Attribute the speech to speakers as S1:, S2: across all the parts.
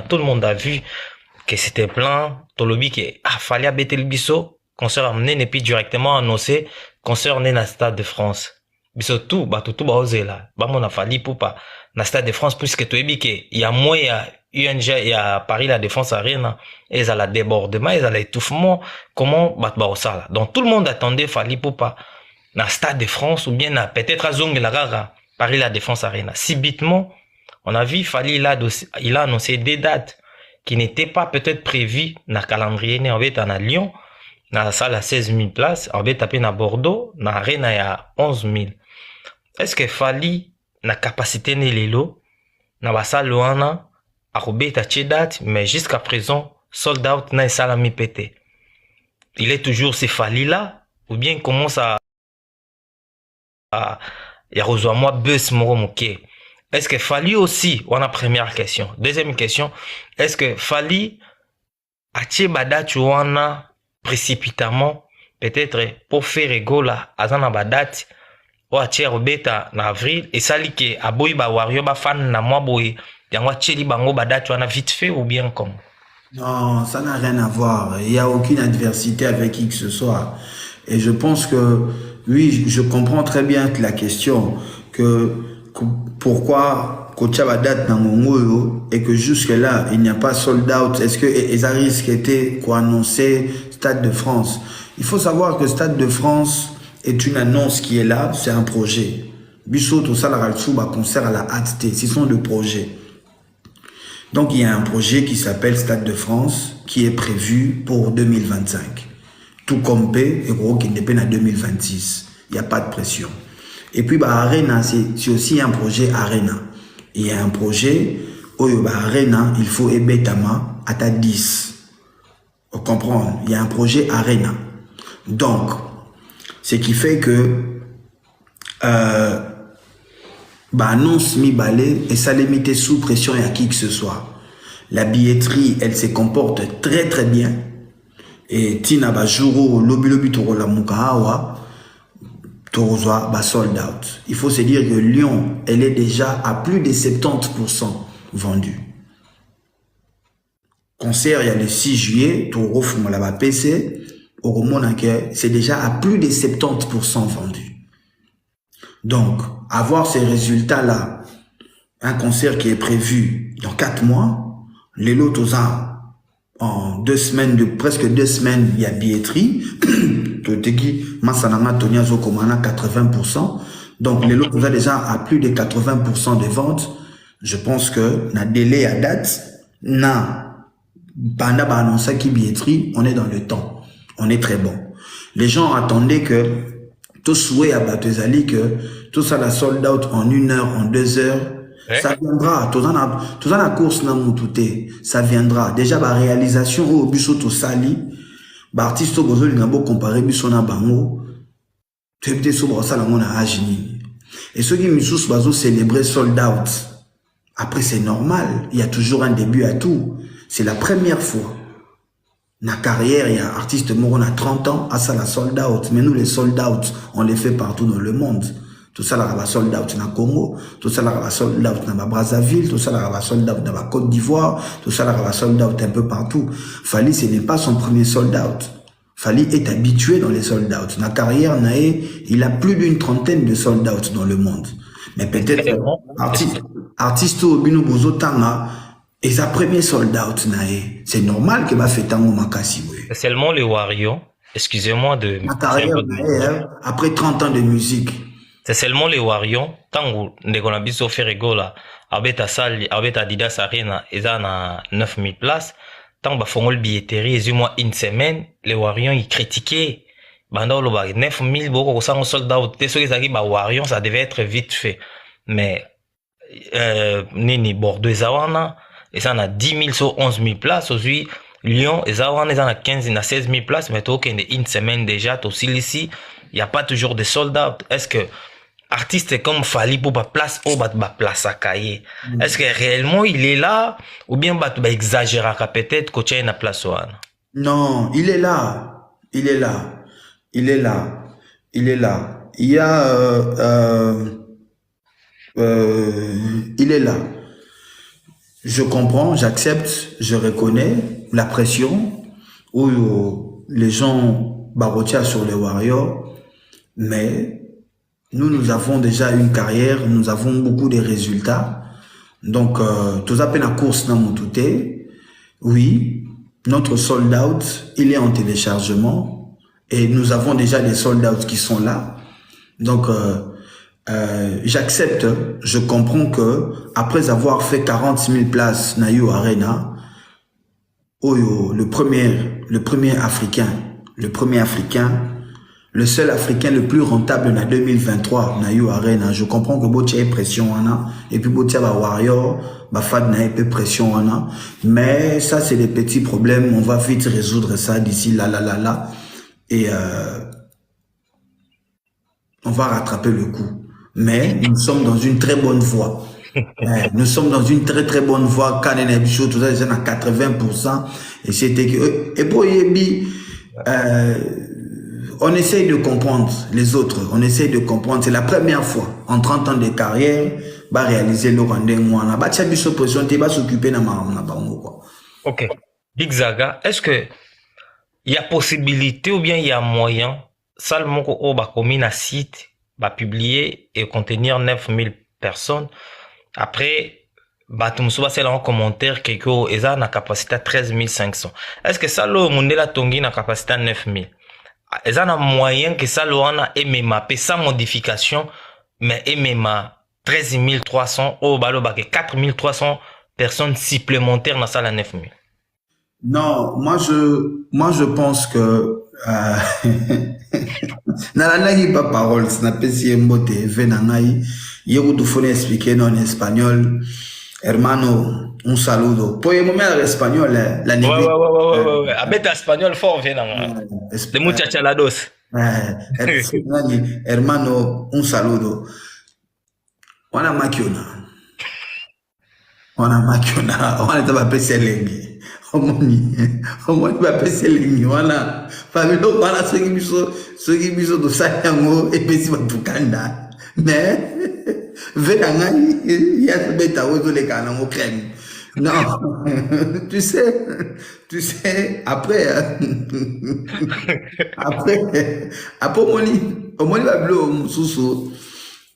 S1: Tout le monde a vu que c'était plein. Tolobi que fallait abeter le biso. Concert amené et puis directement annoncé concert né na Stade de France. Biso tout ba osé là. Ba mon a fallu pour pas na Stade de France puisque tu es que il y a moins il y a UNG il y a Paris la Défense Arena et ils a la débordement, ils a l'étouffement comment ba ça là. Donc tout le monde attendait fallu pour pas na Stade de France ou bien na peut-être à Zong la Rara Paris la Défense Arena. Subitement on a vu fallu il a annoncé des dates qui n'étaient pas peut-être prévues dans le calendrier né en fait à Lyon. Dans la salle à 16 000 places, on va taper à Bordeaux, dans l'arène il y a 11 000. Est-ce que Fali na capacité ne lelo, na la salle loana, à rouber ta date, mais jusqu'à présent, sold out na salle mi pété. Il est toujours ces Fali là, ou bien commence y a rejoint moi bus moro moké. Est-ce que Fali aussi, on a première question. Deuxième question, est-ce que Fali a tché bada chuana précipitamment peut-être pour faire égola à zana badate ou à tirer beta en avril et ça li que aboy ba wario ba fan na moi boy yango tcheli bango badate wana vite fait ou bien comme
S2: Non, ça n'a rien à voir. Il n'y a aucune adversité avec qui que ce soit. Et je pense que, oui, je comprends très bien la question que pourquoi Kochaba date dans mon et que jusque-là, il n'y a pas sold out. Est-ce que Ezaris était quoi annoncé Stade de France? Il faut savoir que Stade de France est une annonce qui est là, c'est un projet. Bissot, tout ça, la concert à la HT, ce sont des projets. Donc, il y a un projet qui s'appelle Stade de France qui est prévu pour 2025. Tout comme P, et gros, qui dépend à 2026. Il n'y a pas de pression. Et puis, bah, Arena, c'est aussi un projet Arena. Il y a un projet, bah, Arena, il faut Ebetama à ta 10. Vous comprenez? Il y a un projet Arena. Donc, ce qui fait que, bah, annonce mi balai et ça limité sous pression et à qui que ce soit. La billetterie, elle se comporte très très bien. Et Tina Bajuro, Lobi Toro la Mukahawa, Torozwa, bah sold out. Il faut se dire que Lyon, elle est déjà à plus de 70% vendue. Concert, il y a le 6 juillet, Toro Fumalaba PC, au c'est déjà à plus de 70% vendu. Donc, avoir ces résultats-là, un concert qui est prévu dans 4 mois, les lots en 2 semaines, presque 2 semaines, il y a billetterie. Massanama Tonia Zokomana 80%. Donc, les lots déjà à plus de 80% de ventes. Je pense que, na délai à date, banda ba annoncer qui billetterie, on est dans le temps. On est très bon. Les gens attendaient que, tout souhait à Batezali que, tout ça la sold out en 1 heure, en 2 heures, ça viendra. Tout ça la course n'a moutouté. Ça viendra. Déjà, la réalisation au busso to sali, artiste au besoin d'un beau comparé busso na bango, tu es peut-être sobre ça la mon agini. Et ceux qui me sous bazo célébrer sold out. Après, c'est normal. Il y a toujours un début à tout. C'est la première fois. Na carrière, il y a un artiste mort, on a 30 ans, à ça la sold out. Mais nous, les sold out, on les fait partout dans le monde. Tout ça, la sold out na Congo, tout ça, la sold out na Brazzaville, tout ça, la sold out na Côte d'Ivoire, tout ça, la sold out un peu partout. Fali, ce n'est pas son premier sold out. Fali est habitué dans les sold out. Na carrière, il a plus d'une trentaine de sold out dans le monde. Mais peut-être, artiste au Bino Bozo Tanga, et sa première sold out, c'est normal que va faire tant au Makassi.
S1: C'est seulement les Wario, excusez-moi de...
S2: Ma carrière, après 30 ans de musique.
S1: C'est seulement les Wario, tant qu'on a besoin de faire rigola, avec ta salle, avec ta Adidas Arena, ils ont 9000 places, tant qu'on fait le billetterie, ils ont une semaine, les Wario, ils critiquaient, bandau le bag, 9000, beaucoup, ça, on sold out, dès ceux qui arrivent à Wario, ça devait être vite fait. Mais, Nini, Bordeaux, Zawana, et ça, on a 10 000 sur 11 000 places, aujourd'hui, Lyon, et Zawana, ils ont 15 000, 16 000 places, mais toi, une semaine déjà, aussi ici, il n'y a pas toujours de sold out. Est-ce que, artiste comme Fali pour ba place ou ba place à cahier. Est-ce que réellement il est là ou bien ba exagérer peut-être que tu as une place ou
S2: non, il est là. Il est là. Il est là. Il est là. Il y a il est là. Je comprends, j'accepte, je reconnais la pression où les gens barotient sur les Warriors, mais nous avons déjà une carrière, nous avons beaucoup de résultats. Donc, tout ça, la course dans mon touté. Oui, notre sold out, il est en téléchargement et nous avons déjà des sold out qui sont là. Donc, j'accepte, je comprends que après avoir fait 40 000 places na Yo Arena, le premier Africain, le seul Africain le plus rentable en 2023 na Yo Arena, je comprends que Botia est pression et puis Botia va Warrior, Fad na peu pression mais ça c'est des petits problèmes, on va vite résoudre ça d'ici là et on va rattraper le coup. Mais nous sommes dans une très bonne voie. Nous sommes dans une très bonne voie. Quand on est chaud, tout ça, c'est à 80%. Et c'était que, et pour Yebi, on essaye de comprendre les autres. On essaye de comprendre. C'est la première fois en 30 ans de carrière, bah réaliser le rendez-vous. On a battu la pression, tu vas s'occuper de quoi.
S1: Ok. Big Zaga, est-ce que il y a possibilité ou bien il y a moyen, seulement qu'on va commis un site, va publier et contenir 9000 personnes. Après, tout le monde c'est là en commentaire quelque chose, ils ont la capacité à 13 500. Est-ce que ça, le monde la tongi na capacité à 9000? Ils ont un moyen que ça, le a MMA, sans modification, mais MMA 13 300, au balo, 4300 personnes supplémentaires dans la salle à 9000.
S2: Non, moi je pense que Nalanagi pas parole, ça n'a pas si mbote venangai. Yego tu fone expliquer en espagnol. Hermano, un saludo. Podemos hablar español, la niña.
S1: Ouais. Abeta espagnol fort venanga. De muchachalados.
S2: Hermano, un saludo. Wana makiona. Wana taba pese lengi. Omoni ba pese lengi wana. Familo wana soki biso to sayango epesi batukanda. Mais venanga ya beta ozo le kana mo crème. Non. tu sais après omoni ba blo mususu.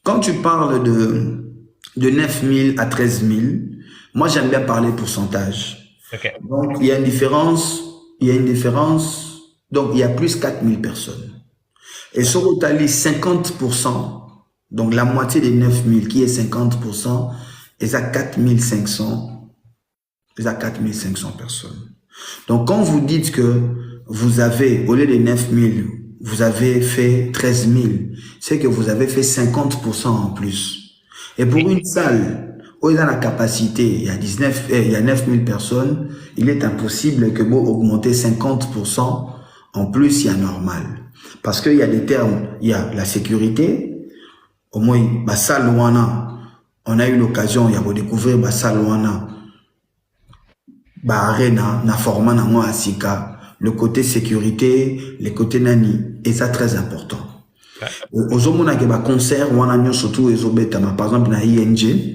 S2: Quand tu parles de 9000 à 13 000, moi j'aime bien parler pourcentage.
S1: Okay.
S2: Donc, il y a une différence. Donc, il y a plus 4000 personnes. Et sur Otali, 50%, donc la moitié des 9000 qui est 50%, est à 4500. Est à 4500 personnes. Donc, quand vous dites que vous avez, au lieu des 9000, vous avez fait 13 000, c'est que vous avez fait 50% en plus. Et pour une salle, où il a la capacité, il y a 9000 personnes, il est impossible que vous augmentez 50% en plus, il y a normal. Parce qu'il y a des termes, il y a la sécurité, au moins, salle on a eu l'occasion, il y a découvrir salle arena, na format na moi asika, le côté sécurité, le côté nani, et ça très important. Aujourd'hui, on a des concerts, on a surtout les obétamas, par exemple, na ING,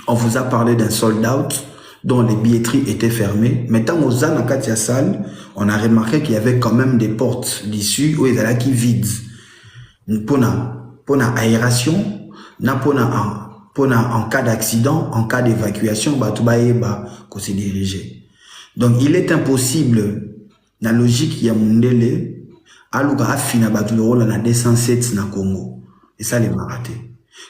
S2: on vous a parlé d'un sold out dont les billetteries étaient fermées. Maintenant, aux Anakatia salle, on a remarqué qu'il y avait quand même des portes d'issue où ils allaient qui vides. Pour la aération, en cas d'accident, en cas d'évacuation, qu'on s'est dirigé. Donc, il est impossible, la logique, il y a Mundele, à l'Ouga, la 207 na Congo. Et ça, les marathés.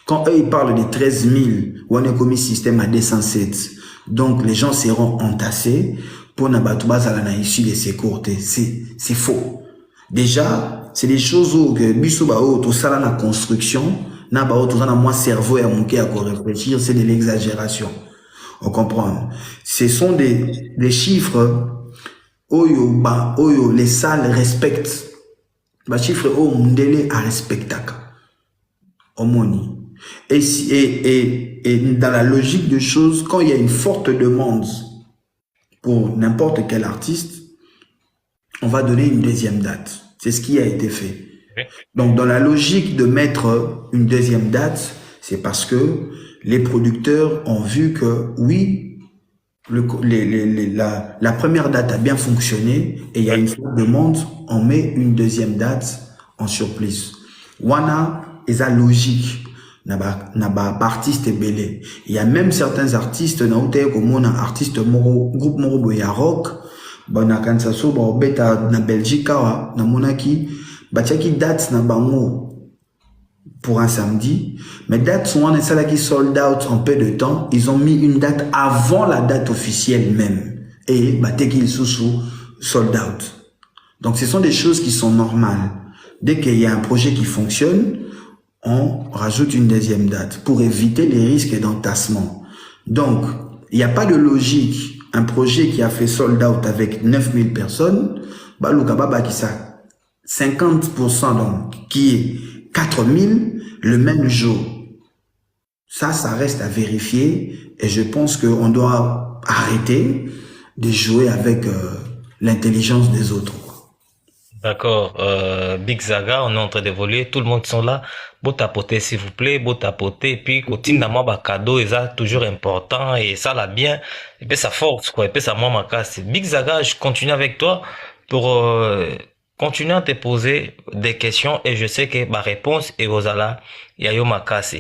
S2: Quand eux, ils parlent de 13 000, on a commis système à 207. Donc, les gens seront entassés pour n'abattre à la issue de ces courtes. C'est faux. Déjà, c'est des choses où, que, tout ça, la construction, tout ça, moins cerveau et à manquer à réfléchir, c'est de l'exagération. On comprend. Ce sont des chiffres, les salles respectent. Les chiffres, à respecter. Omoni. Et dans la logique de choses, quand il y a une forte demande pour n'importe quel artiste, on va donner une deuxième date. C'est ce qui a été fait. Donc, dans la logique de mettre une deuxième date, c'est parce que les producteurs ont vu que, oui, la première date a bien fonctionné et il y a une fois de monde, on met une deuxième date en surplus. Wana est la logique. Naba artiste belé. Il y a même certains artistes, na outé comme un artiste moro, groupe moro boya rock, na kansaso, beta na Belgique, na monaki, batiaki date na bango pour un samedi, mais date sont qui sold out en peu de temps, ils ont mis une date avant la date officielle même, et bateki sous sold out. Donc ce sont des choses qui sont normales. Dès qu'il y a un projet qui fonctionne, on rajoute une deuxième date pour éviter les risques d'entassement. Donc, il n'y a pas de logique. Un projet qui a fait sold out avec 9000 personnes, bah, qui ça 50% donc, qui est 4000 le même jour. Ça reste à vérifier et je pense qu'on doit arrêter de jouer avec l'intelligence des autres.
S1: D'accord, Big Zaga, on est en train d'évoluer, tout le monde sont là. Beau tapoter s'il vous plaît, beau tapoter, puis continue d'avoir bah cadeau, et ça toujours important, et ça l'a bien, et puis ça force quoi, et puis ça moi ma casse. Big Zaga, je continue avec toi pour continuer à te poser des questions, et je sais que ma réponse est aux ala, yayo ma casse.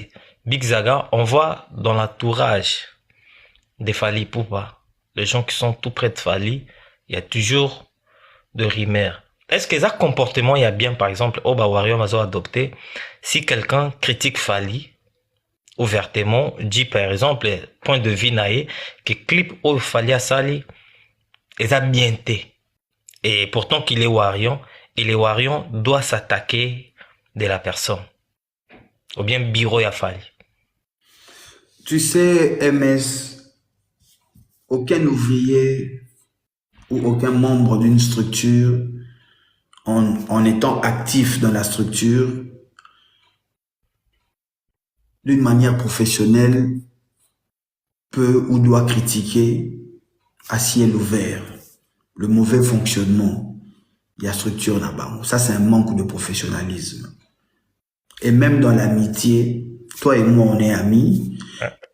S1: Big Zaga, on voit dans l'entourage des Fally Ipupa, les gens qui sont tout près de Fally, il y a toujours de rumeurs. Est-ce que ça comportement il y a bien par exemple au Warrior Mazo adopté si quelqu'un critique Fally ouvertement dit par exemple point de vue naé que clip au Fally a sali et a bien été et pourtant qu'il est Warrior et les Warrior doit s'attaquer de la personne ou bien bureau à Fally.
S2: Tu sais MS, aucun ouvrier ou aucun membre d'une structure en étant actif dans la structure, d'une manière professionnelle, peut ou doit critiquer à ciel ouvert le mauvais fonctionnement de la structure là-bas. Ça, c'est un manque de professionnalisme. Et même dans l'amitié, toi et moi, on est amis,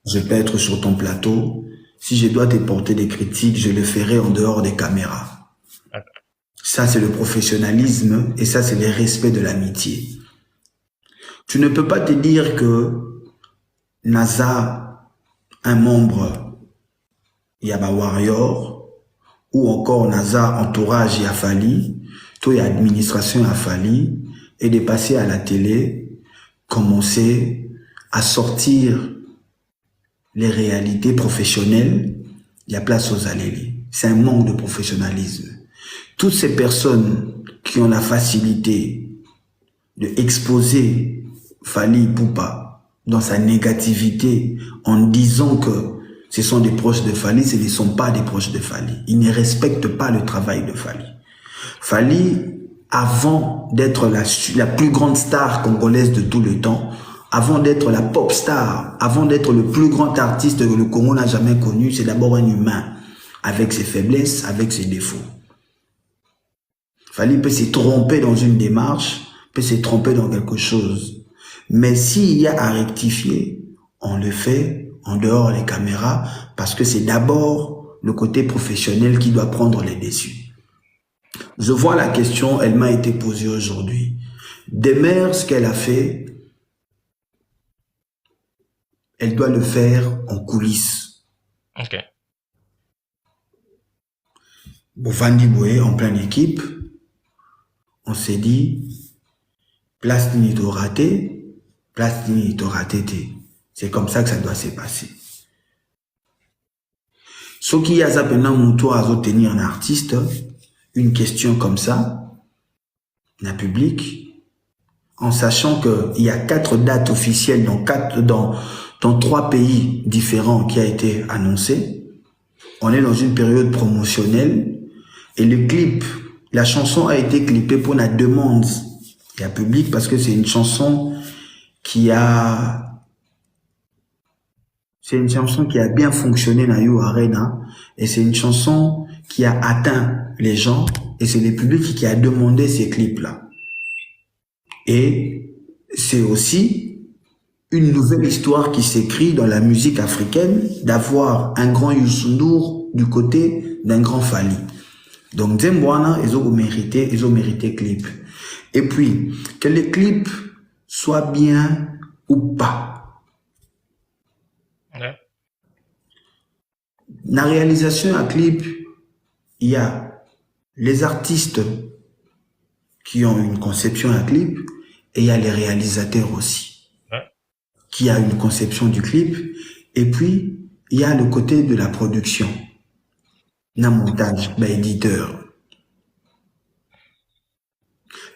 S2: je peux être sur ton plateau. Si je dois te porter des critiques, je le ferai en dehors des caméras. Ça, c'est le professionnalisme et ça, c'est le respect de l'amitié. Tu ne peux pas te dire que NASA, un membre, Yaba Warrior, ou encore NASA, entourage à Fally, toi, administration à Fally, et de passer à la télé, commencer à sortir les réalités professionnelles, il y a place aux allélis. C'est un manque de professionnalisme. Toutes ces personnes qui ont la facilité de exposer Fally Ipupa dans sa négativité en disant que ce sont des proches de Fally, ce ne sont pas des proches de Fally. Ils ne respectent pas le travail de Fally. Fally, avant d'être la plus grande star congolaise de tout le temps, avant d'être la pop star, avant d'être le plus grand artiste que le Congo n'a jamais connu, c'est d'abord un humain, avec ses faiblesses, avec ses défauts. Fally peut se tromper dans une démarche, peut se tromper dans quelque chose. Mais s'il y a à rectifier, on le fait en dehors des caméras parce que c'est d'abord le côté professionnel qui doit prendre les dessus. Je vois la question, elle m'a été posée aujourd'hui. Demers, ce qu'elle a fait, elle doit le faire en coulisses.
S1: Ok.
S2: Bovandi Boué, en pleine équipe, on s'est dit, place ni raté, place ni raté. C'est comme ça que ça doit se passer. Ce qui a maintenant mon tour à tenir un artiste, une question comme ça, la public, en sachant qu'il y a 4 dates officielles dans 3 pays différents qui a été annoncé. On est dans une période promotionnelle et le clip, la chanson a été clippée pour la demande de la public parce que c'est une chanson qui a bien fonctionné dans You Arena et c'est une chanson qui a atteint les gens et c'est le public qui a demandé ces clips-là. Et c'est aussi une nouvelle histoire qui s'écrit dans la musique africaine d'avoir un grand Youssou N'Dour du côté d'un grand Fally. Donc, Zembwana, ils ont mérité clip. Et puis, que les clips soient bien ou pas.
S1: Ouais.
S2: La réalisation à clip, il y a les artistes qui ont une conception à clip et il y a les réalisateurs aussi qui a une conception du clip. Et puis, il y a le côté de la production, le montage, l'éditeur.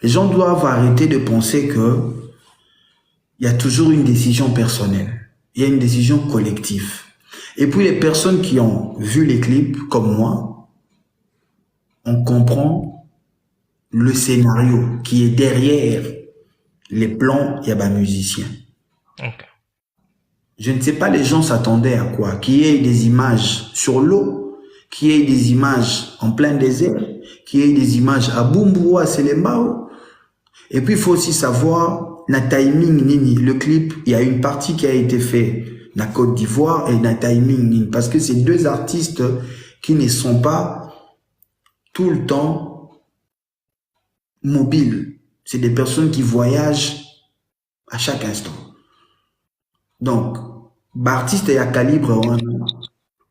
S2: Les gens doivent arrêter de penser que il y a toujours une décision personnelle. Il y a une décision collective. Et puis les personnes qui ont vu les clips, comme moi, on comprend le scénario qui est derrière les plans, il y a des musiciens.
S1: Okay.
S2: Je ne sais pas, les gens s'attendaient à quoi? Qu'il y ait des images sur l'eau, qu'il y ait des images en plein désert, qu'il y ait des images à Bumbu, à Selembao. Et puis il faut aussi savoir le timing nini. Le clip, il y a une partie qui a été faite na Côte d'Ivoire et na timing nini. Parce que c'est deux artistes qui ne sont pas tout le temps mobiles. C'est des personnes qui voyagent à chaque instant. Donc, artiste et à calibre,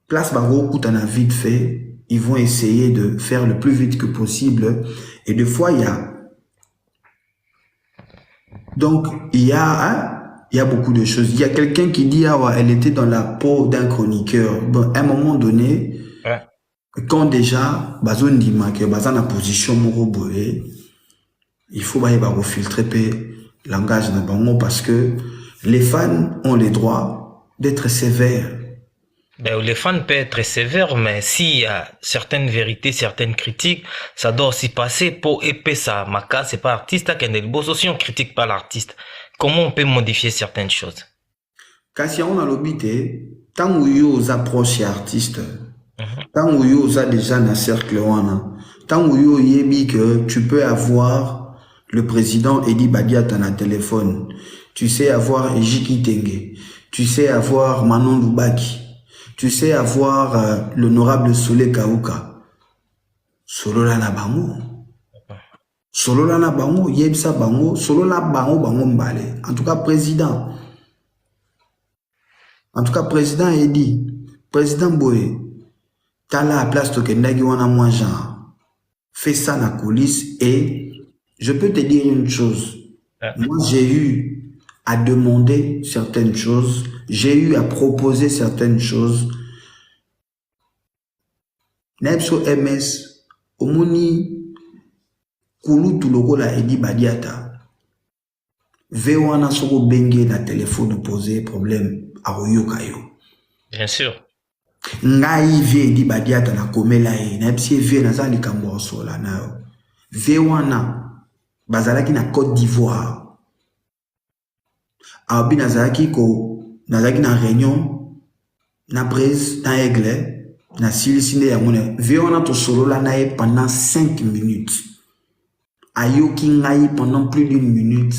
S2: place Baro Koutana vite fait, ils vont essayer de faire le plus vite que possible. Et des fois, il y a beaucoup de choses. Il y a quelqu'un qui dit, ah ouais, elle était dans la peau d'un chroniqueur. Bon, à un moment donné, quand déjà, bazon dit que bazan a position moroboé, il faut filtrer le langage de bango parce que les fans ont le droit d'être sévères.
S1: Ben, les fans peuvent être sévères, mais s'il y a certaines vérités, certaines critiques, ça doit aussi passer pour épais ça. Maka, c'est pas artiste, aussi on critique pas l'artiste. Comment on peut modifier certaines choses?
S2: Quand si on a l'obité, tant où vous approchez artiste, tant où vous a déjà un cercle, tant où vous yebi que tu peux avoir le président Edi Badia dans un téléphone, tu sais avoir Ejiki Tenge, tu sais avoir Manon Lubaki, tu sais avoir l'honorable Soule Kauka. Solo la na bango. Solo la na bango, yebsa bango, solo la bango bango mbale. En tout cas, président. En tout cas, président Edi, président Boé, t'as la place to kendagi wana moi genre. Fais ça na coulisse et je peux te dire une chose. Moi, j'ai eu à demander certaines choses, j'ai eu à proposer certaines choses. Nepso MS, Omoni, Koulou Tuloko la Edi Badiata. Vewana soko bengue na téléphone poser problème à Oyo Kayo.
S1: Bien sûr.
S2: Ngai vie Edi Badiata na komela e, nepsi vie na zali kambo sola na. Vewana, bazalaki na Côte d'Ivoire. Abi nazaki ko nazaki na réunion na Braise na Aigle na silisine ya mona veona to solo la na pendant 5 minutes ayoki ngai pendant plus d'1 minute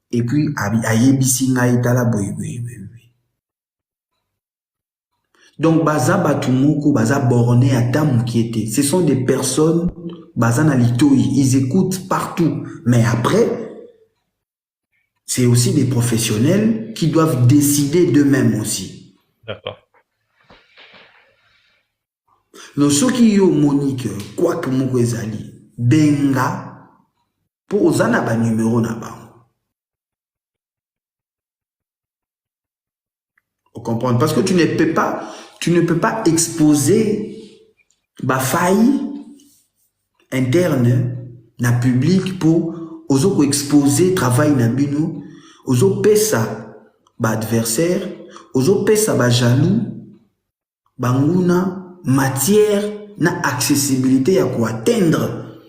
S2: et puis ayebisi ngai tala boy. Donc baza batumoko baza borné à tam qui était, ce sont des personnes baza na litoi, ils écoutent partout, mais après c'est aussi des professionnels qui doivent décider d'eux-mêmes aussi.
S1: D'accord.
S2: Le soki yo Monique, quoi que moko ezali, benga, pour ozana ba numéro na bango. Vous comprenez? Parce que tu ne peux pas exposer ba faille interne na public pour ozo exposer travail na bino. Ozo pesa ba adversaire, ozo pesa ba jaloux, banguna matière na accessibilité à quoi atteindre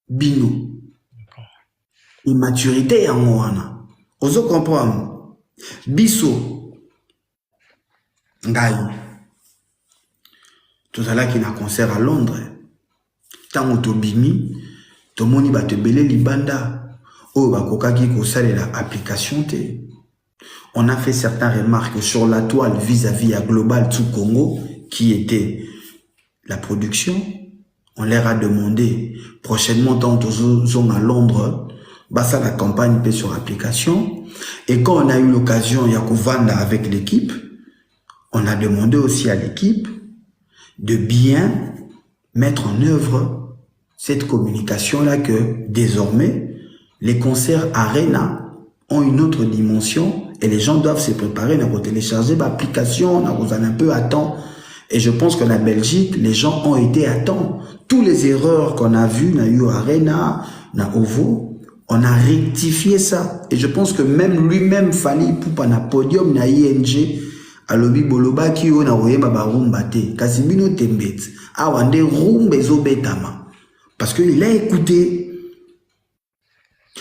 S2: bino. Immaturité ya mwana. Ozo comprendre. Biso ngai. Tout à l'heure qui na concert à Londres. Tango tobimi, tomoni ba te belé libanda. Oh, bakokaki ko salela application te. On a fait certaines remarques sur la toile vis-à-vis à Global to Congo, qui était la production. On leur a demandé, prochainement, tant aux à Londres, bah ça la campagne peut sur application. Et quand on a eu l'occasion, Yakovanda avec l'équipe, on a demandé aussi à l'équipe de bien mettre en œuvre cette communication-là que désormais, les concerts Arena ont une autre dimension et les gens doivent se préparer à télécharger l'application, à un peu à temps. Et je pense que la Belgique, les gens ont été à temps. Toutes les erreurs qu'on a vues, na eu Arena, na Ovo, on a rectifié ça. Et je pense que même lui-même, Fali Poupa na podium na ING, à l'obi boloba ki yo na oyeba ba rumba te. Kasibino tembet. Awande rumba ezobetama. Parce qu'il a écouté.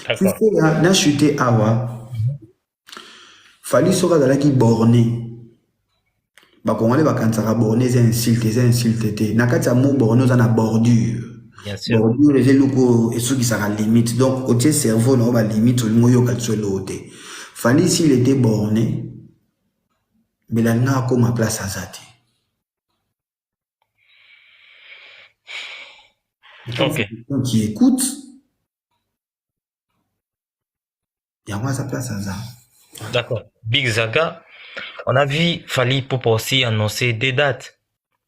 S1: D'accord.
S2: Na chuté awa. Fali sera dans la qui borné. Bakongolais bakansaka borné c'est insulte. Nakati ya mo borné za na bordure.
S1: Bien sûr.
S2: Bordure les loko et ceux qui sera limite. Donc au tiers cerveau na ba limite au moyo katsuelo te. Fali s'il était borné, mais là n'a comme ma place à Zati.
S1: Ok.
S2: Qui écoute, il y a moi sa place à Zati.
S1: D'accord. Big Zaga, on a vu Fali Poupa aussi annoncer des dates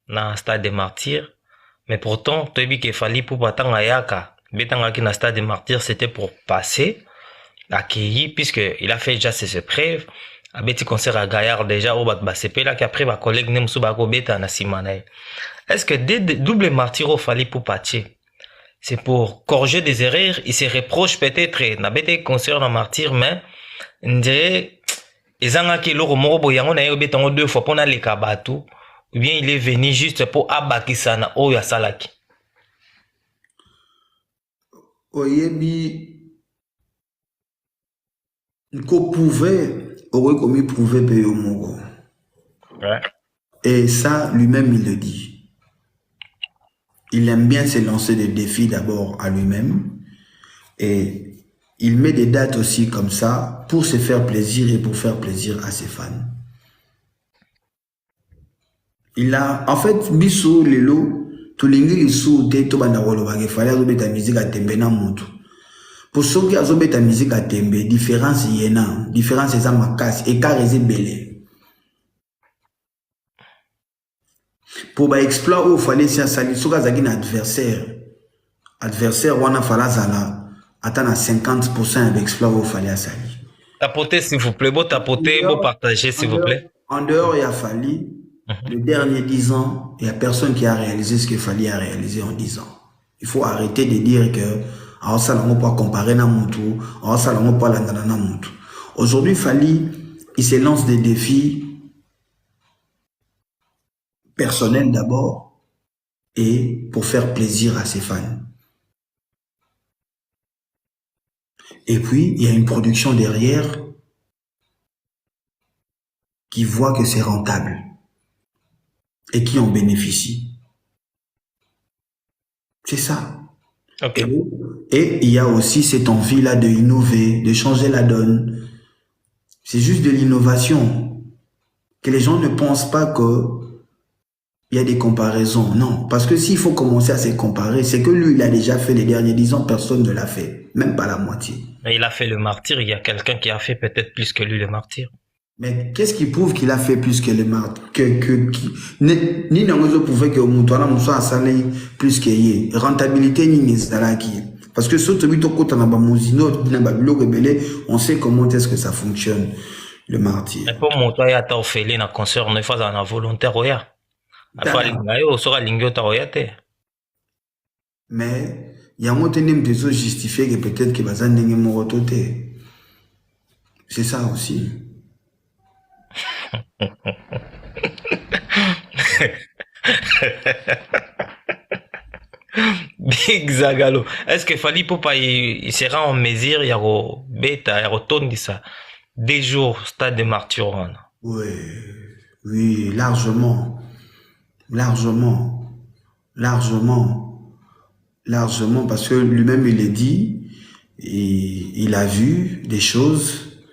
S1: dans le stade des martyrs. Mais pourtant, tu as vu que Fali Poupa tanga yaka, betanga ki na stade des martyrs, c'était pour passer, accueillir, puisqu'il a fait déjà ses preuves. A beti concert à Gaillard déjà au bat basepe là qu'après ma collègue nem subako beta na simanae. Est-ce que des double martyrs au Fali Poupa c'est pour corriger des erreurs, il se reproche peut-être na bete concert na martyr mais on dirait ezanga ki loko moko boyango na yo betango deux fois pona leka batu ou bien il est venu juste pour abakisana oyo ya salaki.
S2: Oyebi qu'on pouvait aurait commis prouver Péo Mogo.
S1: Ouais.
S2: Et ça, lui-même, il le dit. Il aime bien se lancer des défis d'abord à lui-même. Et il met des dates aussi comme ça pour se faire plaisir et pour faire plaisir à ses fans. Il a, en fait, Bissou, Lelo, tout l'ingé, il sous, t'es tout bandarolo, il fallait remettre ta musique à tembe na moutou. Pour ceux qui ont ta musique à tembe, différence y en a, différence c'est ça ma casse, et carrément belé. Pour exploit où il fallait s'y salir, ceux qui ont un adversaire, on a fallu attendre à 50% d'exploit où il fallait salir.
S1: Tapotez s'il vous plaît, beau tapoter, beau partager s'il vous plaît.
S2: En dehors, il a fallu, les derniers 10 ans, il n'y a personne qui a réalisé ce qu'il fallait réaliser en 10 ans. Il faut arrêter de dire que on ne peut pas comparer na mutu, on ne peut pas landana na mutu. Aujourd'hui, Fali, il se lance des défis personnels d'abord et pour faire plaisir à ses fans. Et puis, il y a une production derrière qui voit que c'est rentable et qui en bénéficie. C'est ça.
S1: Okay.
S2: Et il y a aussi cette envie-là de innover, de changer la donne. C'est juste de l'innovation. Que les gens ne pensent pas que il y a des comparaisons. Non, parce que s'il faut commencer à se comparer, c'est que lui, il a déjà fait les derniers 10 ans, personne ne l'a fait. Même pas la moitié.
S1: Mais il a fait le martyr, il y a quelqu'un qui a fait peut-être plus que lui le martyr.
S2: Mais qu'est-ce qui prouve qu'il a fait plus que le martyr? Ni n'en prouver que Moutouana Moussa a salé plus que yé. Rentabilité ni Nizalaki. Parce que ce que tu on sait comment est-ce que ça fonctionne, le martyr.
S1: Mais pour Moutouana, il y a ta offélé na concert, on est face à un volontaire, oya.
S2: Mais il y a un autre besoin justifié que peut-être que Bazan n'est pas toté. C'est ça aussi.
S1: Big Zagalo. Est-ce que Fali Poupa il sera en mesure, il y a bêta, il y a ça. Des jours, stade de martyr.
S2: Oui, oui, largement. Largement, parce que lui-même il est dit, et il a vu des choses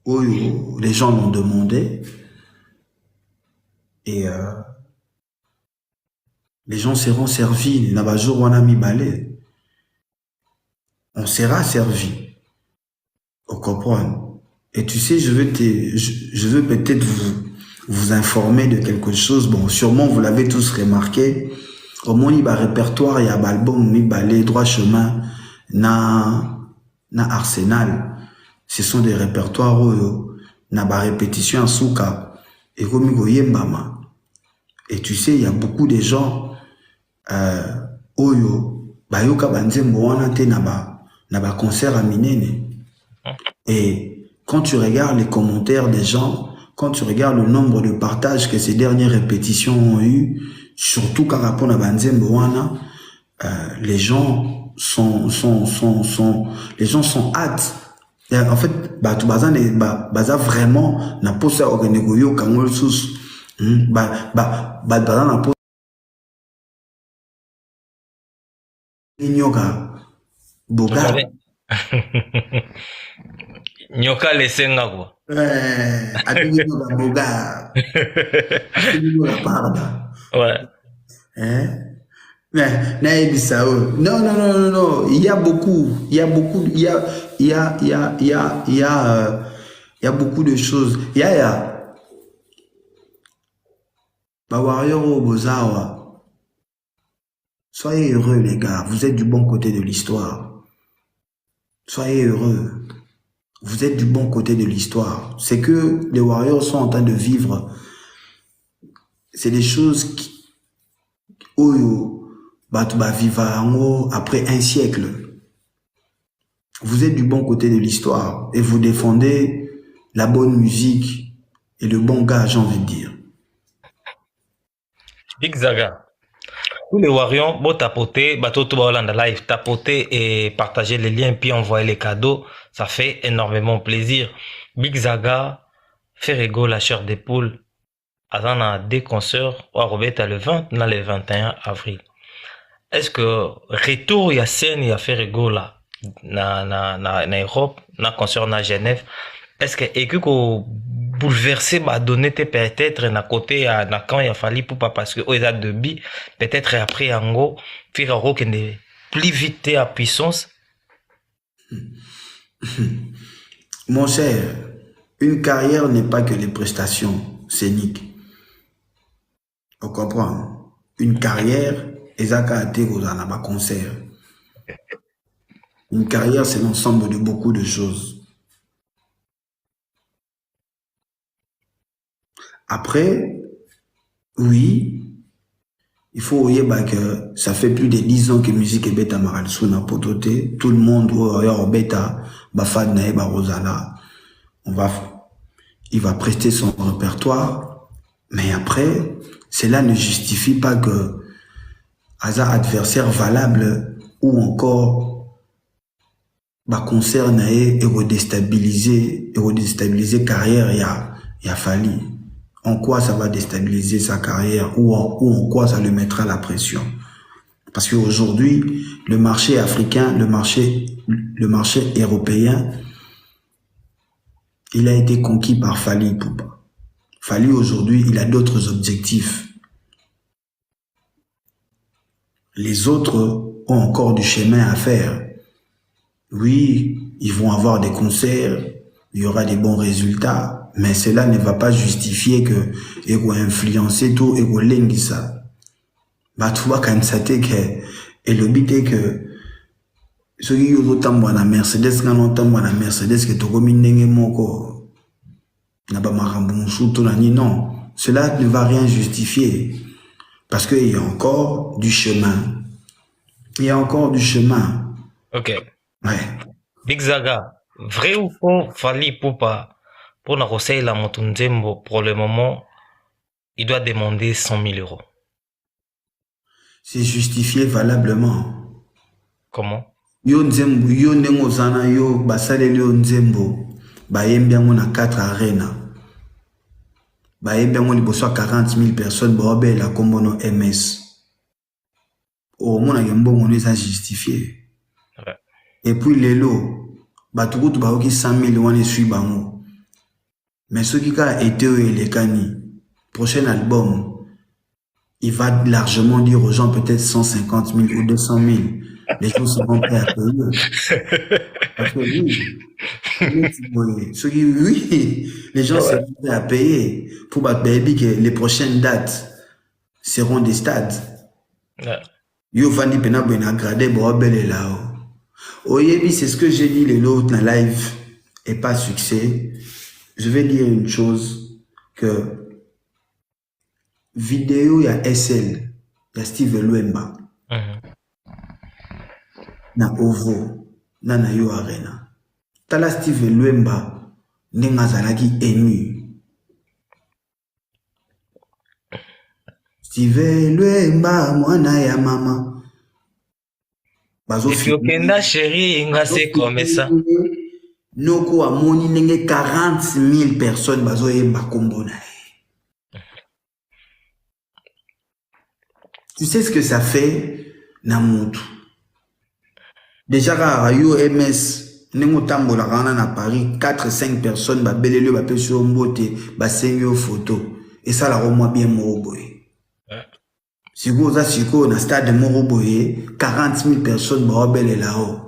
S2: Oyo, les gens l'ont demandé et les gens seront servis. Nabajour wana mibale. On sera servi. Vous comprenez? Et tu sais, je veux peut-être vous informer de quelque chose. Bon, sûrement vous l'avez tous remarqué. Au moins, il y a un répertoire, il y a un album, il y a les droits chemin, na Arsenal. Ce sont des répertoires où na ba répétition en souka. Et comme Yembama. Et tu sais, il y a beaucoup de gens, oyo, bayoka banzembo wana te na ba concert à Minene. Et quand tu regardes les commentaires des gens, quand tu regardes le nombre de partages que ces dernières répétitions ont eu, surtout quand rapport à Banzembo wana, les gens les gens sont hâte. En fait, tu baza vraiment na posa organigoyo kangol sus, baza na posa nyoka boga.
S1: Nyoka lesenga quoi.
S2: Nyoka boga. Nyoka parda.
S1: Ouais.
S2: Non, non, non, non, non. Il y a beaucoup, il y a beaucoup, il y a, il y a, il y a, il y a, il y a, il y a beaucoup de choses. Il y a, Bawario Bozawa. Soyez heureux, les gars. Vous êtes du bon côté de l'histoire. Soyez heureux. Vous êtes du bon côté de l'histoire. C'est que les Warriors sont en train de vivre. C'est des choses qui, Oyo, Batuba Viva après un siècle. Vous êtes du bon côté de l'histoire et vous défendez la bonne musique et le bon gars, j'ai envie de dire.
S1: Big Zaga. Tous les Warriors, bon tapoter, bateau tout Hollande live, tapoter et partager les liens puis envoyer les cadeaux, ça fait énormément plaisir. Big Zaga, fait rigolo la chair des poules. Azan a deux concerts, ou à le 20, dans le 21 avril. Est-ce que retour il y a scène il y a fait rigolo là na Europe, na concert na Genève. Est-ce que et que bouleversé m'a donné peut-être na côté na quand il a fallu pour pas parce que ils a de bi peut-être après en gros faire un qui est plus vite à puissance.
S2: Mon cher, une carrière n'est pas que les prestations scéniques. On comprend. Une carrière, concert. Une carrière, c'est l'ensemble de beaucoup de choses. Après, oui, il faut oublier que ça fait plus de 10 ans que musique est bêta maralsou na pototé. Tout le monde, bêta, bafad nae, barosala. Il va prester son répertoire. Mais après, cela ne justifie pas que hasard adversaire valable ou encore concert nae et redéstabiliser carrière il a fallu. En quoi ça va déstabiliser sa carrière ou en quoi ça lui mettra la pression. Parce qu'aujourd'hui, le marché africain, le marché européen, il a été conquis par Fally Ipupa. Fally aujourd'hui, il a d'autres objectifs. Les autres ont encore du chemin à faire. Oui, ils vont avoir des concerts, il y aura des bons résultats. Mais cela ne va pas justifier que et influencer tout et l'engisa. Tu vois quand ça t'est que et le but est que ceux qui ont autant la Mercedes quand longtemps la Mercedes que tu commis moko n'a pas marambonchou tout la non. Cela ne va rien justifier parce qu'il y a encore du chemin. Il y a encore du chemin.
S1: Ok.
S2: Ouais.
S1: Big Zaga, vrai ou faux, Fally Ipupa pour la conseil la Motunzembo, pour le moment, il doit demander 100 000 euros.
S2: C'est justifié valablement.
S1: Comment?
S2: Yo nzembo, yo nengo zana yo, basale yo nzembo, bayembi yango na 4 arena. Bayembi yango liboso 40 000 personnes, baobe la kombono MS. Au moins, on a justifié. Ouais. Et puis, les lots, batukutu baoki 100 000 wane sui bango. Mais ce qui a été les Kani, prochain album, il va largement dire aux gens peut-être 150 000 ou 200 000. Les gens seront prêts à payer. Parce que oui, les gens
S1: Ouais.
S2: seront prêts à payer pour baby que les prochaines dates seront des stades.
S1: Ouais.
S2: Yo vandi pena bena gradé bo belle là. Oyebi, c'est ce que j'ai dit les l'autre dans live et pas succès. Je vais dire une chose que vidéo il y a SL, il y a Steve Luemba, na Ovo, na Yo Arena. Tala Steve Luemba, nenga zalaki ému. Steve Luemba, mwana ya mama.
S1: Et puis Okenda chérie, inga c'est comme ça.
S2: Noko amoni nenge 40 000 personnes bazo yemba kombo na ye. Tu sais ce que ça fait na mutu. Déjà ka yo MS nengo tambola kana na Paris 4-5 personnes ba belele ba pe sur mbote ba sengi photo et ça la rend bien moko boye. Siko za siko na stade moko boye 40 000 personnes ba belle là-haut.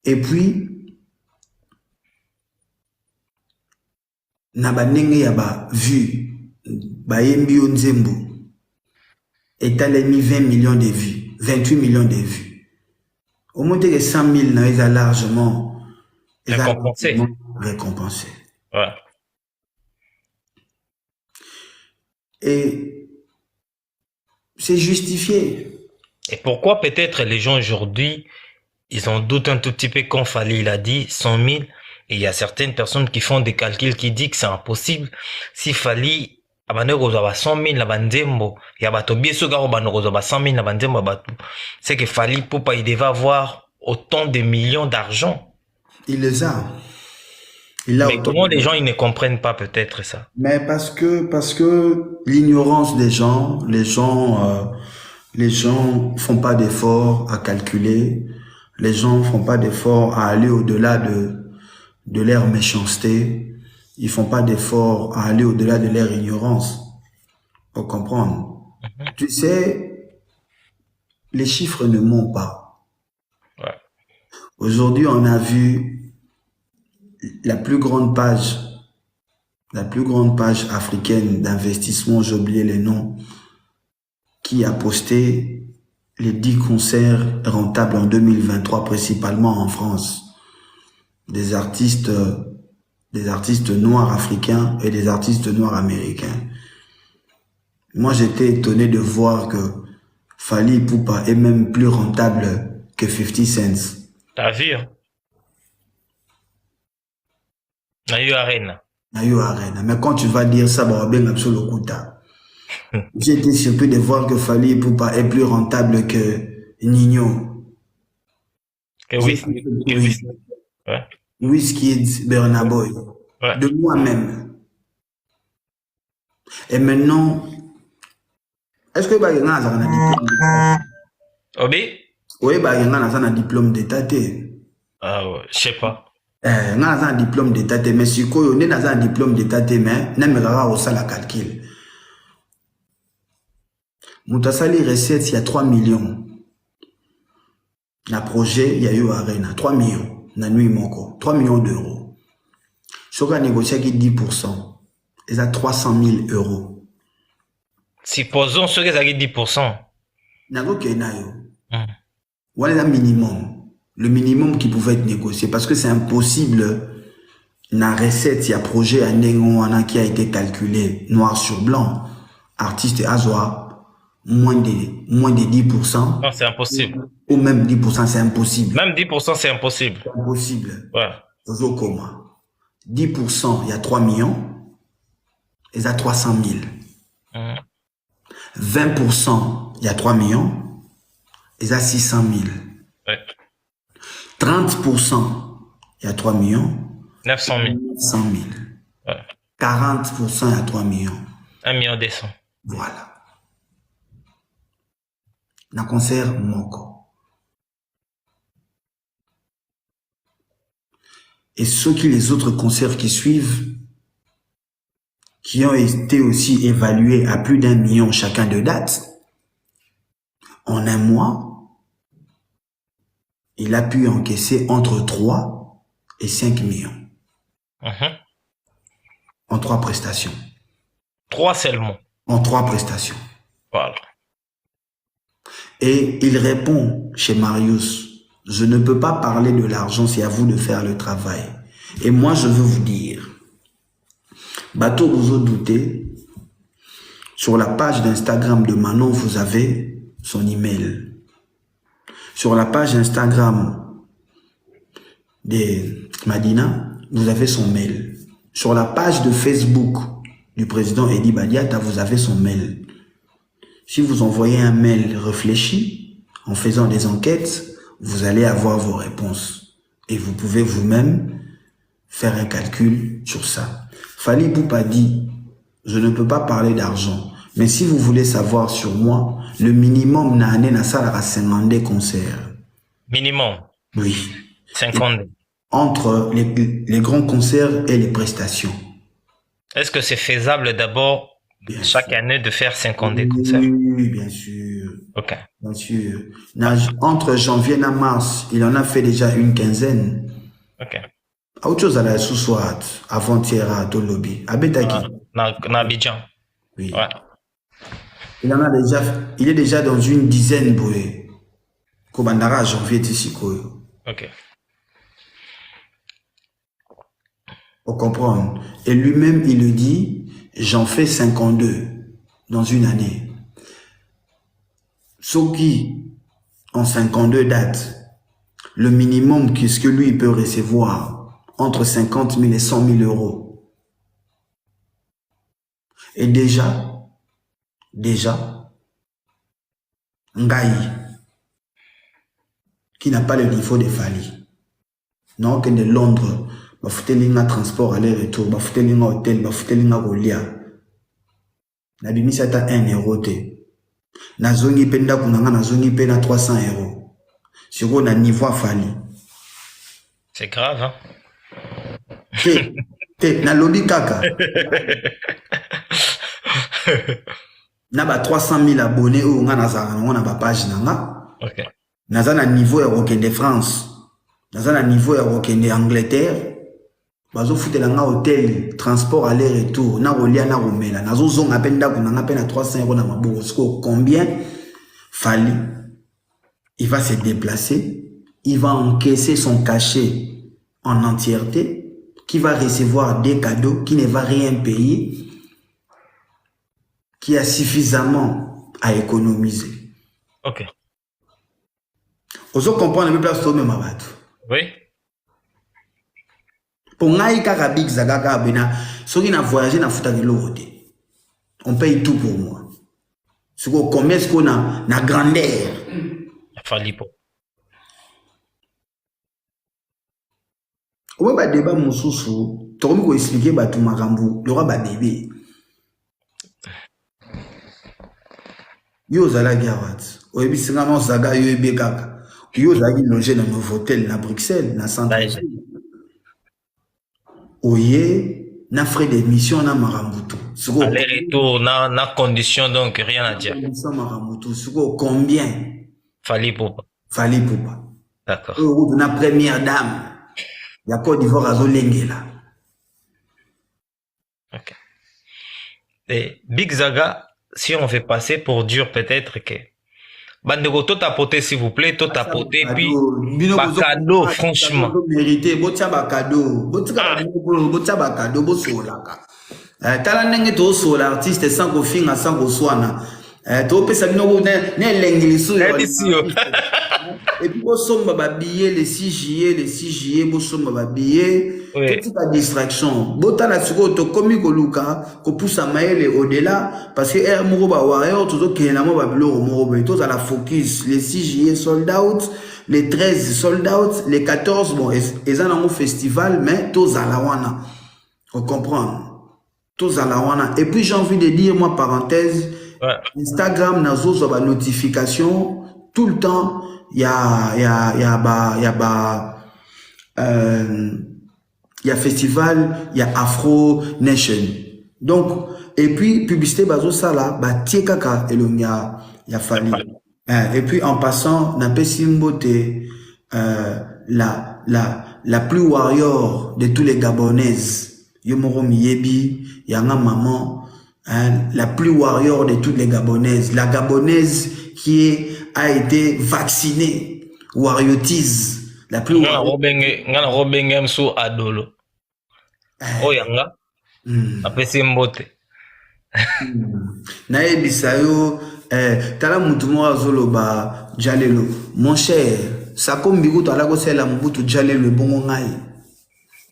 S2: Et puis na banenge ya ba vu ba yembi nzembo etalemi 20 millions de vues, 28 millions de vues. Au moins que 100 000 na ils a largement récompensé.
S1: Ouais.
S2: Et c'est justifié.
S1: Et pourquoi peut-être les gens aujourd'hui, ils en doutent un tout petit peu quand Fally il a dit 100 000, et il y a certaines personnes qui font des calculs qui disent que c'est impossible. Si Fally abaneko za 100 000 na banzembo, ya bato bieso garo banoko za 100 000 na banzembo bato, c'est que Fally Ipupa il devait avoir autant de millions d'argent.
S2: Il les a. Il a
S1: mais
S2: autant.
S1: comment les gens ils ne comprennent pas peut-être ça?
S2: Mais parce que l'ignorance des gens, les gens font pas d'efforts à calculer, les gens font pas d'efforts à aller au-delà de leur méchanceté, ils font pas d'efforts à aller au-delà de leur ignorance. Pour comprendre. Tu sais, les chiffres ne mentent pas.
S1: Ouais.
S2: Aujourd'hui, on a vu la plus grande page africaine d'investissement, j'ai oublié les noms, qui a posté les 10 concerts rentables en 2023, principalement en France. Des artistes noirs africains et des artistes noirs américains. Moi, j'étais étonné de voir que Fally Ipupa est même plus rentable que 50 Cent.
S1: T'as vu, hein? Na Yo Arena.
S2: Na Yo Arena. Mais quand tu vas dire ça, bah, ben absolument kuta. J'ai été surpris de voir que Fally Ipupa est plus rentable que Nino.
S1: Que Wizkid. Ouais.
S2: Wizkid, Burna Boy.
S1: Ouais.
S2: De moi-même. Et maintenant, est-ce que bah, il y a un diplôme d'État?
S1: Obi?
S2: Oui, bah, il y a un diplôme d'État.
S1: Ah ouais, je sais pas.
S2: Il y a un diplôme d'État, mais si on est dans un diplôme d'État, mais n'aime pas au la calcul. Moutasali recette, il y a 3 millions. Le projet, il y a eu Arena, 3 millions. Na nuit moko, 3 millions d'euros. Si on a négocié avec 10%, ils ont 300 000 euros.
S1: Supposons ceux qui ont 10%.
S2: Nago kenayo. Voilà le minimum. Le minimum qui pouvait être négocié. Parce que c'est impossible. La recette, il y a projet à Nengon qui a été calculé noir sur blanc. Artiste Azoa, moins de 10%.
S1: Non, c'est impossible.
S2: Ou même 10%, c'est impossible.
S1: Même 10%, c'est impossible.
S2: C'est impossible.
S1: Ouais.
S2: 10%, il y a 3 millions. Il y a 300 000. 20%, il y a 3 millions. Il y a 600 000.
S1: Ouais.
S2: 30%, il y a 3 millions.
S1: 900 000.
S2: 900 000.
S1: Ouais.
S2: 40%, il y a 3 millions.
S1: 1 million 200.
S2: Voilà. Na concert moko. Et ceux qui les autres concerts qui suivent, qui ont été aussi évalués à plus d'1 million chacun de dates, en un mois, il a pu encaisser entre 3 et 5 millions. En 3 prestations.
S1: 3 seulement.
S2: En 3 prestations.
S1: Voilà.
S2: Et il répond chez Marius, je ne peux pas parler de l'argent, c'est à vous de faire le travail. Et moi, je veux vous dire, bateau vous en doutez, sur la page d'Instagram de Manon, vous avez son email. Sur la page Instagram de Madina, vous avez son mail. Sur la page de Facebook du président Edi Badiata, vous avez son mail. Si vous envoyez un mail réfléchi, en faisant des enquêtes, vous allez avoir vos réponses. Et vous pouvez vous-même faire un calcul sur ça. Fally Ipupa dit, je ne peux pas parler d'argent. Mais si vous voulez savoir sur moi, le minimum n'a année n'a ça 50 concerts.
S1: Minimum.
S2: Oui.
S1: 50.
S2: Entre les grands concerts et les prestations.
S1: Est-ce que c'est faisable d'abord chaque année de faire 50 concerts?
S2: Oui, bien sûr.
S1: Ok.
S2: Bien sûr. Entre janvier et mars, il en a fait déjà une quinzaine.
S1: Ok.
S2: Autre chose à la sous-soir, avant-hier à Tolobi. À Betaki.
S1: Na Abidjan.
S2: Oui.
S1: Ouais.
S2: Il est déjà dans une dizaine, boué. Kobandara, janvier, Tissiko.
S1: Ok.
S2: On comprend. Et lui-même, il le dit, j'en fais 52 dans une année. Ceux qui, en 52 dates, le minimum qu'est-ce que lui il peut recevoir, entre 50 000 et 100 000 euros. Et déjà, Ngaï, qui n'a pas le niveau de Fally, non, que de Londres, bah fouté l'inga transport aller-retour, bah fouté l'inga hôtel, bah fouté l'inga golia. Na bimisi ata 1 euro te. Na zongi penda kunanga na zongi pena 300 euros. Sur na niveau Fally.
S1: C'est grave, hein?
S2: Na lobby kaka. Na ba 300 000 abonnés ou nga na zara na ba page nanga.
S1: Ok.
S2: Naza na niveau ya Rokende France. Naza na niveau ya Rokende Angleterre. Bazo futela nga hôtel, transport aller-retour, na rolia na romela. Nazo zonga penda kunanga pena 300 euros na maboko. Siko combien Fally il va se déplacer, il va encaisser son cachet en entièreté, qui va recevoir des cadeaux, qui ne va rien payer, qui a suffisamment à économiser.
S1: Ok.
S2: Vous comprenez le place même à
S1: Oui.
S2: Pour ngai kaka Big Zaga kaka bena, ceux qui n'a voyagé n'a foutu de l'eau. On paye tout pour moi. Ce qu'on commerce qu'on a, na grandeur.
S1: Fally Ipupa.
S2: Au moins, débat mon sous-sous, tu vas expliquer tout marambu, le roi bébé. Yo zala gawat, oyebi singama zaga yo ebe kaka. Yo zagi logé dans nos hôtels na Bruxelles, na centre. Oye, na frais d'émission na marambutu.
S1: Aller-retour, na condition donc rien à dire.
S2: Condition marambutu, combien?
S1: Fally Ipupa.
S2: Fally Ipupa.
S1: D'accord.
S2: Na première dame. Ya Côte d'Ivoire azo lengela.
S1: Ok. Et Big Zaga, si on fait passer pour dur peut-être que bandeko tout tapoter s'il vous plaît, tout tapoter puis ba cadeau franchement.
S2: Mérité, botia ba cadeau, botia ba cadeau bosolaka. Tala ndenge to sola artiste sans ko finga sans ko swana. To pesa bino ne lengilisu. Et puis, vous sommes babillés le 6 juillet, le 6 juillet, vous sommes babillés. Petite distraction. Bota la suko to komi ko luka, ko pousse maele au-delà, parce que air moro ba warrior, tout que na mo babilo moro ba, tout à la focus. Le 6 juillet sold out, le 13 sold out, le 14, bon, ils ont un festival, mais tous à la wana. On comprend. Tous à la wana. Et puis, j'ai envie de dire, moi, parenthèse, Instagram, nazo, ba notification, tout le temps, il y a il y a festival, il y a Afro Nation. Donc, et puis, publicité, bazo ça là, bah, tie kaka, et il y a fallu. Et puis, en passant, n'a pas simboté, la plus warrior de tous les Gabonaises. Yomoro Miyebi, Yanga Maman, hein, la plus warrior de toutes les Gabonaises. La Gabonaise a été vaccinée, warriotise. La plus warrior.
S1: Ngana robenge msu adolo. Oh yanga. Apesi mbote.
S2: Nae bisayo, tala mutumo azolo ba jalelo. Mon cher, ça comme bigo tala ko sela mbutu jalelo bongo ngai.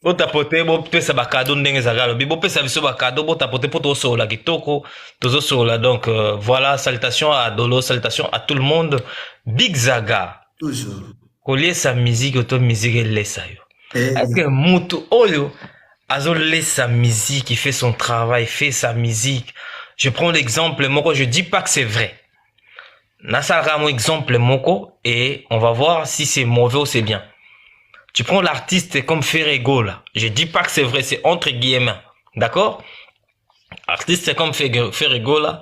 S1: Bo tapote bo pesa ba cadeau ndenge zagalo. Bo pesa biso ba cadeau bo tapote po to sola kitoko, tozo sola. Donc voilà, salutations à Adolo, salutations à tout le monde. Big Zaga.
S2: Toujours.
S1: Collier sa musique auto musique et laisse yo. Est-ce que mutu oyo azo laisse sa musique, il fait son travail, fait sa musique. Je prends l'exemple moko, je dis pas que c'est vrai. Nasara mon exemple moko et on va voir si c'est mauvais ou c'est bien. Tu prends l'artiste comme Ferrego là. Je dis pas que c'est vrai, c'est entre guillemets. D'accord? Artiste comme Ferrego là,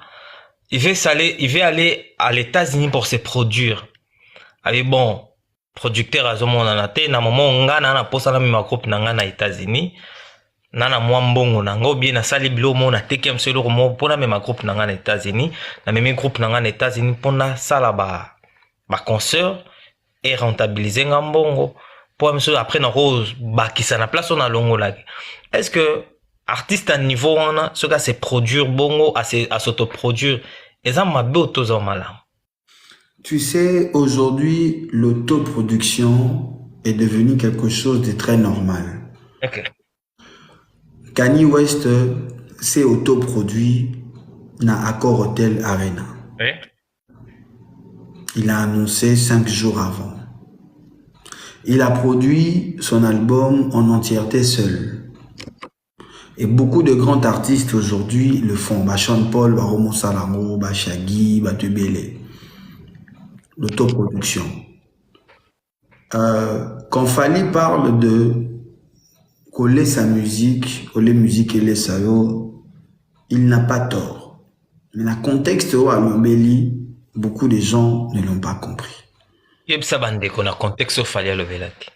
S1: il veut aller à l'États-Unis pour se produire. Allez bon, producteur à Zomo nanate, na moment ngana na posa na ma groupe na États-Unis. Nana mwambongo na ngo bien na sali bilo mo na teke mselo mo pona me ma groupe na ngana États-Unis, na même groupe na ngana États-Unis pona sala ba concert et rentabiliser ngambongo. Pour monsieur après na rose ba qui ça na place on a longo là. Est-ce que artiste à niveau on a ce gars c'est produire bongo à s'autoproduire et ça m'a beau en malam.
S2: Tu sais, aujourd'hui, l'autoproduction est devenue quelque chose de très normal.
S1: OK.
S2: Kanye West s'est autoproduit dans Accor Hotel Arena.
S1: Oui.
S2: Il a annoncé 5 jours avant. Il a produit son album en entièreté seul. Et beaucoup de grands artistes aujourd'hui le font. Sean Paul, Romo Salamo, Shaggy, Tebele. L'autoproduction. Quand Fally parle de coller sa musique, coller musique et les sayo, il n'a pas tort. Mais dans le contexte où à l'Obéli, beaucoup de gens ne l'ont pas compris.
S1: Yeb sabande qu'on a contexte Fally à l'Obélati.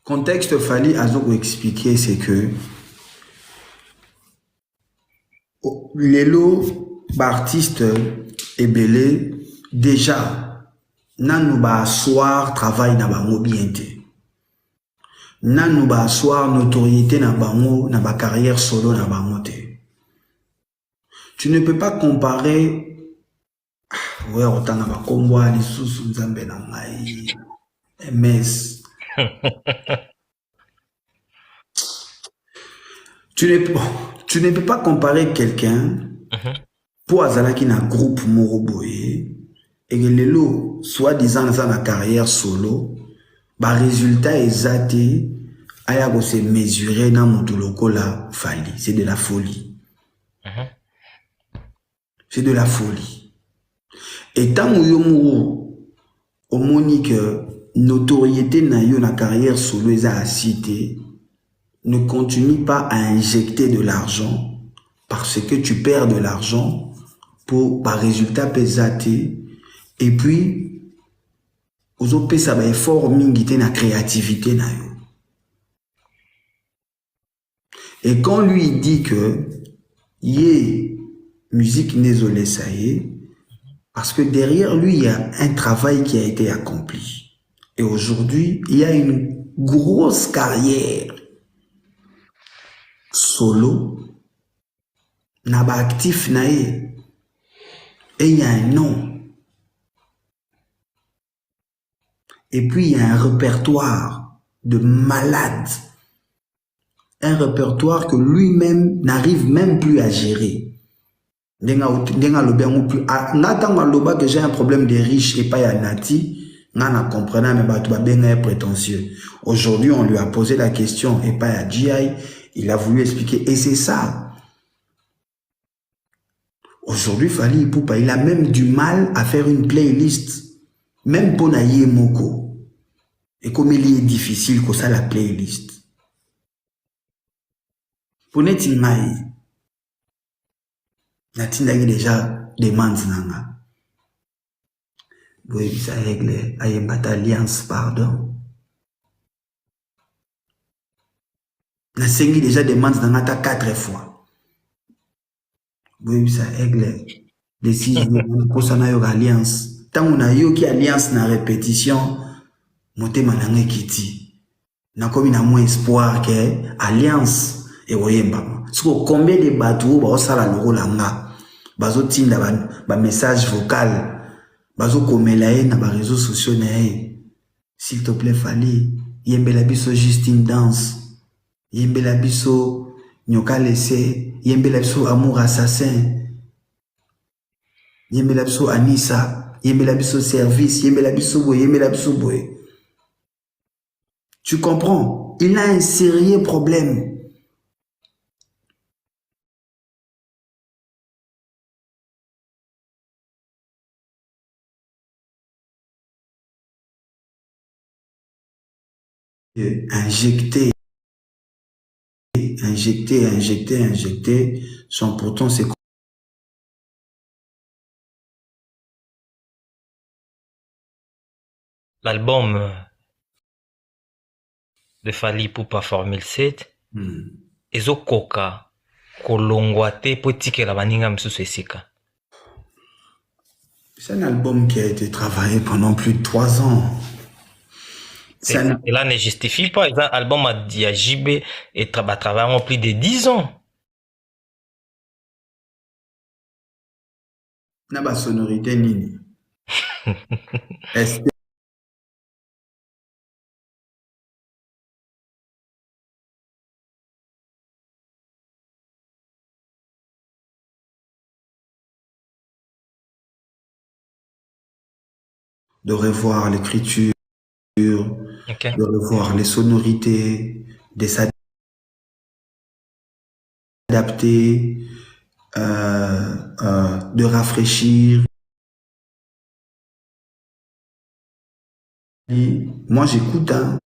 S2: Contexte Fally à Zoko expliquer, c'est que les lots d'artistes ébélés, déjà, nan ba soir travail na bango bien té. Nan ba soir notoriété na bango na ba carrière solo na bango té. Tu ne peux pas comparer ouais autant na ba kombo ali susu nzambe na ngai MS. Tu ne peux pas comparer quelqu'un pour azalaki na groupe Moroboye et que les lots soi-disant dans la carrière solo ba résultat exacté aya ko se mesurer na mutuloko la Fally, c'est de la folie. C'est de la folie. Et tant que omoni que notoriété na yo na carrière solo eza cité, ne continue pas à injecter de l'argent parce que tu perds de l'argent pour par résultat pesaté et puis aux autres ça va effort mingité na créativité na yo. Et quand lui dit que yé musique désolé ça y est, parce que derrière lui il y a un travail qui a été accompli et aujourd'hui il y a une grosse carrière solo naba actif nae et il y a un nom et puis il y a un répertoire de malades, un répertoire que lui-même n'arrive même plus à gérer. Que j'ai un problème de riches et pas à Nati, n'a comprenant mais tu vas bien prétentieux. Aujourd'hui on lui a posé la question et pas à GI. Il a voulu expliquer. Et c'est ça. Aujourd'hui, Fally Ipupa, il a même du mal à faire une playlist. Même pour Naye Moko. Et comme il est difficile que ça la playlist. Pour neti mai, natindaki déjà demande nanga. Oui, ça règle ayembata alliance, pardon. Nasengi déjà demande nanga 4 fois. Oui, ça règle décision pour na yo alliance. Tant on a yo qui alliance na répétition, motema nanga ekiti. Na komi na moins espoir que alliance et oyembama. Siko combien de bateaux ba osala loko langa. Bazo tinda ba message vocal. Bazo komela ye na ba réseaux sociaux na ye. S'il te plaît Fally, yembela biso Justine Danse. Yembela biso Nyoka Lessé, yembela biso Amour Assassin. Yembela biso Anissa, yembela biso Service, yembela biso boy, yembela biso boy. Tu comprends? Il a un sérieux problème. Injecter, sans pourtant c'est
S1: L'album de Fally Ipupa Formule 7 ezokoka kolongwa te po tikela baninga misusu esika.
S2: C'est un album qui a été travaillé pendant plus de 3 ans.
S1: Cela ne justifie pas. L'album a JB et travaillé en plus de 10 ans.
S2: Na ba sonorité nini. Est-ce que de revoir l'écriture,
S1: Okay.
S2: de revoir les sonorités, de s'adapter, de rafraîchir. Et moi, j'écoute, hein.